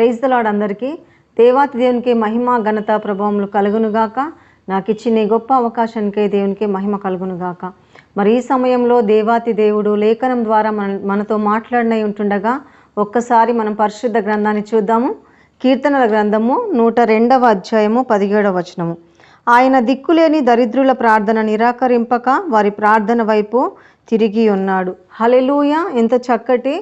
Praise the lord అందరికీ. దేవాతి దేవునికి మహిమ ఘనత ప్రభావములు కలుగునుగాక. నాకు ఇచ్చిన ఈ గొప్ప అవకాశానికే దేవునికి మహిమ కలుగునుగాక. మరి ఈ సమయంలో దేవాతి దేవుడు లేఖనం ద్వారా మనతో మాట్లాడినై ఉంటుండగా ఒక్కసారి మనం పరిశుద్ధ గ్రంథాన్ని చూద్దాము. కీర్తనల గ్రంథము 102వ అధ్యాయము 17వ వచనము. ఆయన దిక్కులేని దరిద్రుల ప్రార్థన నిరాకరింపక వారి ప్రార్థన వైపు తిరిగి ఉన్నాడు. హల్లెలూయా! ఎంత చక్కటి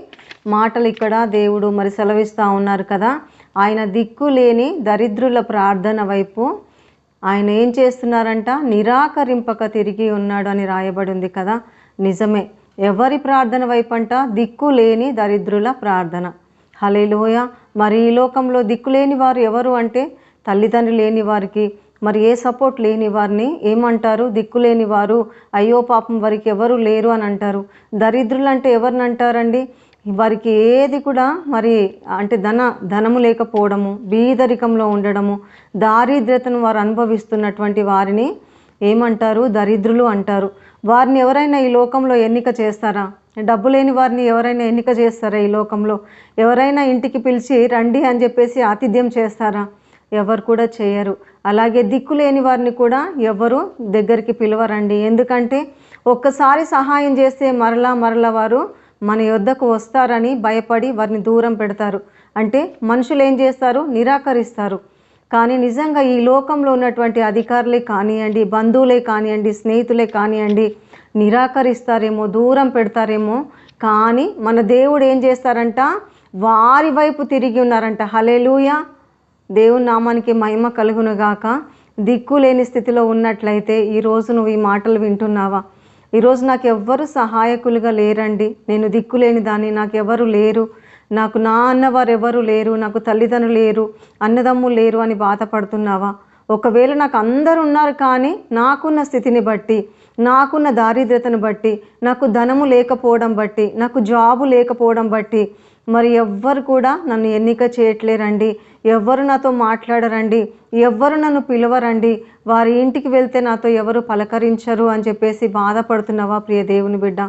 మాటలు ఇక్కడ దేవుడు మరి సెలవిస్తూ ఉన్నారు కదా. ఆయన దిక్కులేని దరిద్రుల ప్రార్థన వైపు ఆయన ఏం చేస్తున్నారంట? నిరాకరింపక తిరిగి ఉన్నాడు అని రాయబడి ఉంది కదా. నిజమే. ఎవరి ప్రార్థన వైపు అంట? దిక్కులేని దరిద్రుల ప్రార్థన. హల్లెలూయా! మరి ఈ లోకంలో దిక్కులేని వారు ఎవరు అంటే తల్లిదండ్రులు లేని వారికి, మరి ఏ సపోర్ట్ లేని వారిని ఏమంటారు? దిక్కులేని వారు. అయ్యో పాపం వారికి ఎవరు లేరు అని అంటారు. దరిద్రులు అంటే ఎవరిని అంటారండి? వారికి ఏది కూడా మరి అంటే ధనము లేకపోవడము, బీదరికంలో ఉండడము, దారిద్ర్యతను వారు అనుభవిస్తున్నటువంటి వారిని ఏమంటారు? దరిద్రులు అంటారు. వారిని ఎవరైనా ఈ లోకంలో ఎన్నిక చేస్తారా? డబ్బు లేని వారిని ఎవరైనా ఎన్నిక చేస్తారా? ఈ లోకంలో ఎవరైనా ఇంటికి పిలిచి రండి అని చెప్పేసి ఆతిథ్యం చేస్తారా? ఎవరు కూడా చేయరు. అలాగే దిక్కులేని వారిని కూడా ఎవరు దగ్గరికి పిలవరండి. ఎందుకంటే ఒక్కసారి సహాయం చేస్తే మరలా వారు మన యొద్దకు వస్తారని భయపడి వారిని దూరం పెడతారు. అంటే మనుషులు ఏం చేస్తారు? నిరాకరిస్తారు. కానీ నిజంగా ఈ లోకంలో ఉన్నటువంటి అధికారులే కానివ్వండి, బంధువులే కానివ్వండి, స్నేహితులే కానివ్వండి, నిరాకరిస్తారేమో, దూరం పెడతారేమో, కానీ మన దేవుడు ఏం చేస్తారంట? వారి వైపు తిరిగి ఉన్నారంట. హల్లెలూయా! దేవుని నామానికి మహిమ కలుగునుగాక. దిక్కులేని స్థితిలో ఉన్నట్లయితే ఈరోజు నువ్వు ఈ మాటలు వింటున్నావా? ఈరోజు నాకు ఎవ్వరు సహాయకులుగా లేరండి, నేను దిక్కులేని దాన్ని, నాకు ఎవరు లేరు, నాకు నా అన్నవారు ఎవరు లేరు, నాకు తల్లిదండ్రులు లేరు, అన్నదమ్ములు లేరు అని బాధపడుతున్నావా? ఒకవేళ నాకు అందరూ ఉన్నారు, కానీ నాకున్న స్థితిని బట్టి, నాకున్న దారిద్ర్యతను బట్టి, నాకు ధనము లేకపోవడం బట్టి, నాకు జాబు లేకపోవడం బట్టి మరి ఎవ్వరు కూడా నన్ను ఎన్నిక చేయట్లేరండి, ఎవ్వరు నాతో మాట్లాడరండి, ఎవ్వరు నన్ను పిలవరండి, వారి ఇంటికి వెళ్తే నాతో ఎవరు పలకరించరు అని చెప్పేసి బాధపడుతున్నావా ప్రియ దేవుని బిడ్డ?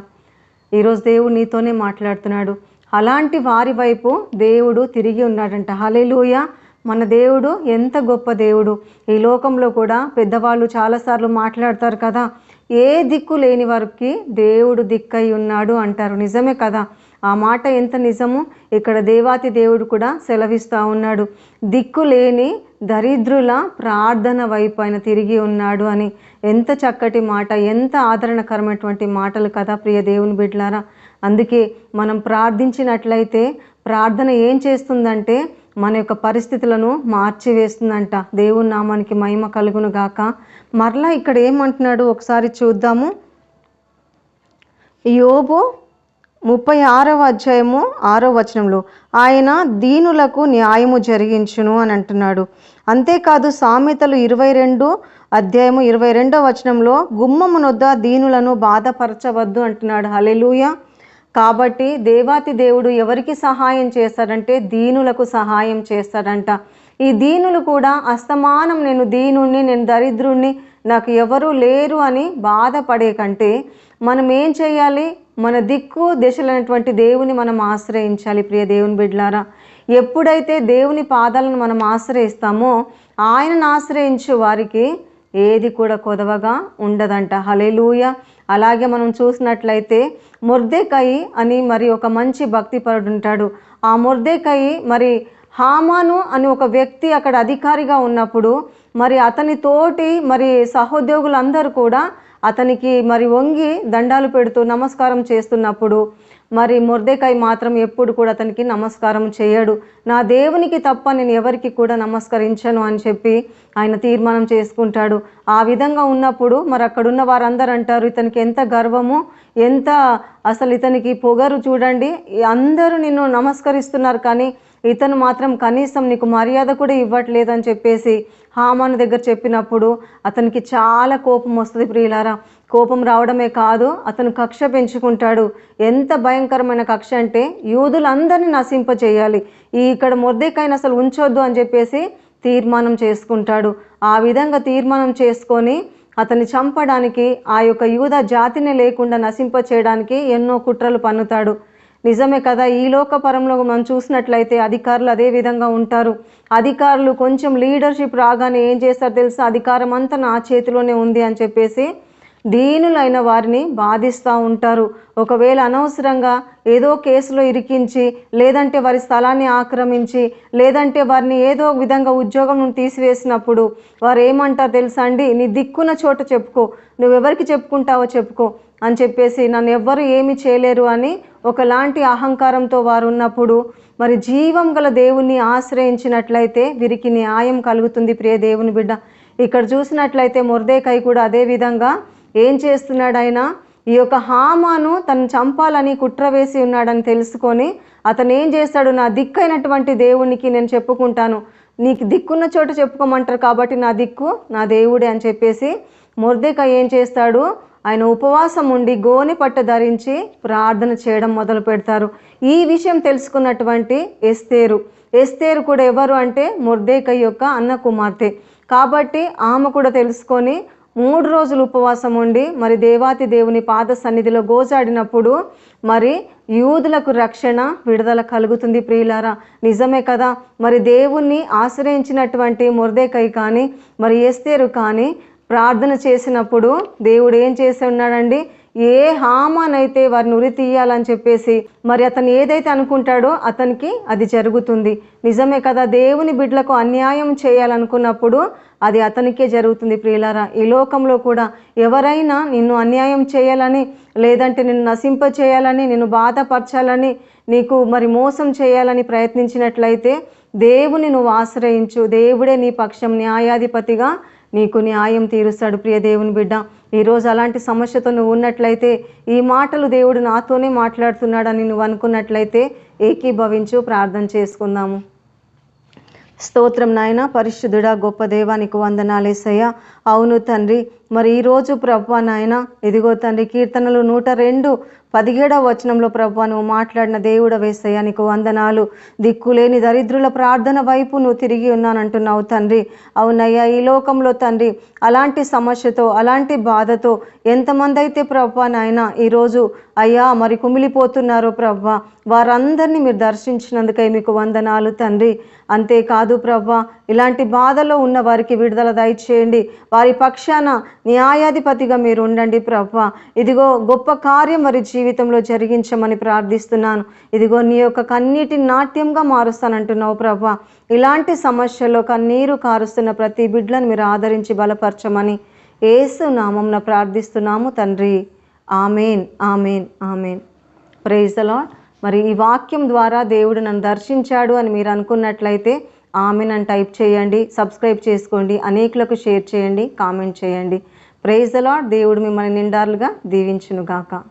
ఈరోజు దేవుడు నీతోనే మాట్లాడుతున్నాడు. అలాంటి వారి వైపు దేవుడు తిరిగి ఉన్నాడంట. హల్లెలూయా! మన దేవుడు ఎంత గొప్ప దేవుడు. ఈ లోకంలో కూడా పెద్దవాళ్ళు చాలాసార్లు మాట్లాడతారు కదా, ఏ దిక్కు లేని వారికి దేవుడు దిక్కై ఉన్నాడు అంటారు. నిజమే కదా. ఆ మాట ఎంత నిజము. ఇక్కడ దేవాతి దేవుడు కూడా సెలవిస్తూ ఉన్నాడు, దిక్కు లేని దరిద్రుల ప్రార్థన వైపు ఆయన తిరిగి ఉన్నాడు అని. ఎంత చక్కటి మాట, ఎంత ఆదరణకరమైనటువంటి మాటలు కదా ప్రియ దేవుని బిడ్డలారా. అందుకే మనం ప్రార్థించినట్లయితే ప్రార్థన ఏం చేస్తుందంటే మన యొక్క పరిస్థితులను మార్చివేస్తుందంట. దేవుని నామానికి మహిమ కలుగును గాక. మరలా ఇక్కడ ఏమంటున్నాడు ఒకసారి చూద్దాము. యోబు 36వ అధ్యాయము 6వ వచనంలో ఆయన దీనులకు న్యాయము జరిగించును అని అంటున్నాడు. అంతేకాదు సామెతలు 22 అధ్యాయము 22వ వచనంలో గుమ్మమునొద్ద దీనులను బాధపరచవద్దు అంటున్నాడు. హల్లెలూయా! కాబట్టి దేవాతి దేవుడు ఎవరికి సహాయం చేస్తాడంటే దీనులకు సహాయం చేస్తాడంట. ఈ దీనులు కూడా అస్తమానం నేను దీనుణ్ణి, నేను దరిద్రుణ్ణి, నాకు ఎవరు లేరు అని బాధపడే కంటే మనం ఏం చేయాలి? మన దిక్కు దిశలైనటువంటి దేవుని మనం ఆశ్రయించాలి ప్రియ దేవుని బిడ్డలారా. ఎప్పుడైతే దేవుని పాదాలను మనం ఆశ్రయిస్తామో ఆయనను ఆశ్రయించు వారికి ఏది కూడా కొదవగా ఉండదంట. హల్లెలూయా! అలాగే మనం చూసినట్లయితే మొర్దెకాయి అని మరి ఒక మంచి భక్తిపరుడు ఉంటాడు. ఆ మొర్దెకాయి మరి హామాను అని ఒక వ్యక్తి అక్కడ అధికారిగా ఉన్నప్పుడు మరి అతని తోటి మరి సహోద్యోగులందరూ కూడా అతనికి మరి వంగి దండాలు పెడుతూ నమస్కారం చేస్తున్నప్పుడు మరి మొర్దెకాయి మాత్రం ఎప్పుడు కూడా అతనికి నమస్కారం చేయడు. నా దేవునికి తప్ప నేను ఎవరికి కూడా నమస్కరించను అని చెప్పి ఆయన తీర్మానం చేసుకుంటాడు. ఆ విధంగా ఉన్నప్పుడు మరి అక్కడున్న వారందరూ అంటారు, ఇతనికి ఎంత గర్వము, ఎంత అసలు ఇతనికి పొగరు చూడండి, అందరూ నిన్ను నమస్కరిస్తున్నారు కానీ ఇతను మాత్రం కనీసం నీకు మర్యాద కూడా ఇవ్వట్లేదు అని చెప్పేసి హామాను దగ్గర చెప్పినప్పుడు అతనికి చాలా కోపం వస్తుంది ప్రియులారా. కోపం రావడమే కాదు, అతను కక్ష పెంచుకుంటాడు. ఎంత భయంకరమైన కక్ష అంటే యూదులందరినీ నశింపచేయాలి, ఇక్కడ మొర్దెకాయిని అసలు ఉంచొద్దు అని చెప్పేసి తీర్మానం చేసుకుంటాడు. ఆ విధంగా తీర్మానం చేసుకొని అతన్ని చంపడానికి, ఆ యొక్క యూద జాతిని లేకుండా నశింప చేయడానికి ఎన్నో కుట్రలు పన్నుతాడు. నిజమే కదా. ఈ లోకపరంలో మనం చూసినట్లయితే అధికారులు అదే విధంగా ఉంటారు. అధికారులు కొంచెం లీడర్షిప్ రాగానే ఏం చేస్తారు తెలుసా, అధికారం అంతా నా చేతిలోనే ఉంది అని చెప్పేసి దీనులైన వారిని బాధిస్తూ ఉంటారు. ఒకవేళ అనవసరంగా ఏదో కేసులో ఇరికించి, లేదంటే వారి స్థలాన్ని ఆక్రమించి, లేదంటే వారిని ఏదో విధంగా ఉద్యోగం నుండి తీసివేసినప్పుడు వారు ఏమంటారు తెలుసా అండి, నీ దిక్కున్న చోట చెప్పుకో, నువ్వెవరికి చెప్పుకుంటావో చెప్పుకో అని చెప్పేసి, నన్ను ఎవ్వరు ఏమి చేయలేరు అని ఒకలాంటి అహంకారంతో వారు ఉన్నప్పుడు మరి జీవం గల దేవుణ్ణి ఆశ్రయించినట్లయితే వీరికి న్యాయం కలుగుతుంది. ప్రియ దేవుని బిడ్డ, ఇక్కడ చూసినట్లయితే మొర్దెకై కూడా అదే విధంగా ఏం చేస్తున్నాడు, ఆయన ఈ యొక్క హామాను తను చంపాలని కుట్ర వేసి ఉన్నాడని తెలుసుకొని అతను ఏం చేస్తాడు, నా దిక్కైనటువంటి దేవునికి నేను చెప్పుకుంటాను, నీకు దిక్కున్న చోట చెప్పుకోమంటారు కాబట్టి నా దిక్కు నా దేవుడే అని చెప్పేసి మొర్దెకై ఏం చేస్తాడు, ఆయన ఉపవాసం ఉండి గోనె పట్ట ధరించి ప్రార్థన చేయడం మొదలు పెడతారు. ఈ విషయం తెలుసుకున్నటువంటి ఎస్తేరు కూడా ఎవరు అంటే మొర్దెకై యొక్క అన్న కుమార్తె కాబట్టి ఆమె కూడా తెలుసుకొని 3 రోజులు ఉపవాసం ఉండి మరి దేవాతి దేవుని పాద సన్నిధిలో గోజాడినప్పుడు మరి యూదులకు రక్షణ విడుదల కలుగుతుంది. ప్రియులారా, నిజమే కదా. మరి దేవుణ్ణి ఆశ్రయించినటువంటి మొర్దెకై కానీ మరి ఎస్తేరు కానీ ప్రార్థన చేసినప్పుడు దేవుడు ఏం చేసి ఉన్నాడండి, ఏ హామానైతే వారిని ఉరి తీయాలని చెప్పేసి మరి అతను ఏదైతే అనుకుంటాడో అతనికి అది జరుగుతుంది. నిజమే కదా. దేవుని బిడ్డలకు అన్యాయం చేయాలనుకున్నప్పుడు అది అతనికే జరుగుతుంది. ప్రియులారా, ఈ లోకంలో కూడా ఎవరైనా నిన్ను అన్యాయం చేయాలని, లేదంటే నిన్ను నశింప చేయాలని, నిన్ను బాధపరచాలని, నీకు మరి మోసం చేయాలని ప్రయత్నించినట్లయితే దేవుని నువ్వు ఆశ్రయించు. దేవుడే నీ పక్షం న్యాయాధిపతిగా నీకు న్యాయం తీరుస్తాడు. ప్రియ దేవుని బిడ్డ, ఈరోజు అలాంటి సమస్యతో నువ్వు ఉన్నట్లయితే, ఈ మాటలు దేవుడు నాతోనే మాట్లాడుతున్నాడని నువ్వు అనుకున్నట్లయితే ఏకీభవించు, ప్రార్థన చేసుకుందాము. స్తోత్రం నాయన, పరిశుద్ధుడా, గొప్ప దేవానికి వందనాలేసయ్యా. అవును తండ్రి, మరి ఈరోజు ప్రభువా నాయన, ఇదిగో తండ్రి కీర్తనలు 102:17 వచనంలో ప్రభువా నువ్వు మాట్లాడిన దేవుడ వేసయ్యా, నీకు వందనాలు. దిక్కులేని దరిద్రుల ప్రార్థన వైపు నువ్వు తిరిగి ఉన్నానంటున్నావు తండ్రి. అవునయ్యా, ఈ లోకంలో తండ్రి అలాంటి సమస్యతో, అలాంటి బాధతో ఎంతమంది అయితే ప్రభువా నాయన ఈరోజు అయ్యా మరి కుమిలిపోతున్నారో ప్రభువా, వారందరినీ మీరు దర్శించినందుకై మీకు వందనాలు తండ్రి. అంతేకాదు ప్రభువా, ఇలాంటి బాధలో ఉన్న వారికి విడుదల దయచేయండి. వారి పక్షాన న్యాయాధిపతిగా మీరు ఉండండి ప్రభువా. ఇదిగో గొప్ప కార్యం వారి జీవితంలో జరిగించమని ప్రార్థిస్తున్నాను. ఇదిగో నీ యొక్క కన్నీటిని నాట్యంగా మారుస్తానంటున్నావు ప్రభువా. ఇలాంటి సమస్యల్లో కన్నీరు కారుస్తున్న ప్రతి బిడ్డలను మీరు ఆదరించి బలపరచమని యేసు నామమున ప్రార్థిస్తున్నాము తండ్రి. Amen, amen, amen. Praise the Lord. మరి ఈ వాక్యం ద్వారా దేవుడు నన్ను దర్శించాడు అని మీరు అనుకున్నట్లయితే ఆమెన్ అని టైప్ చేయండి, సబ్స్క్రైబ్ చేసుకోండి, అనేకులకు షేర్ చేయండి, కామెంట్ చేయండి. Praise the Lord. దేవుడు మిమ్మల్ని నిండారులుగా దీవించును గాక.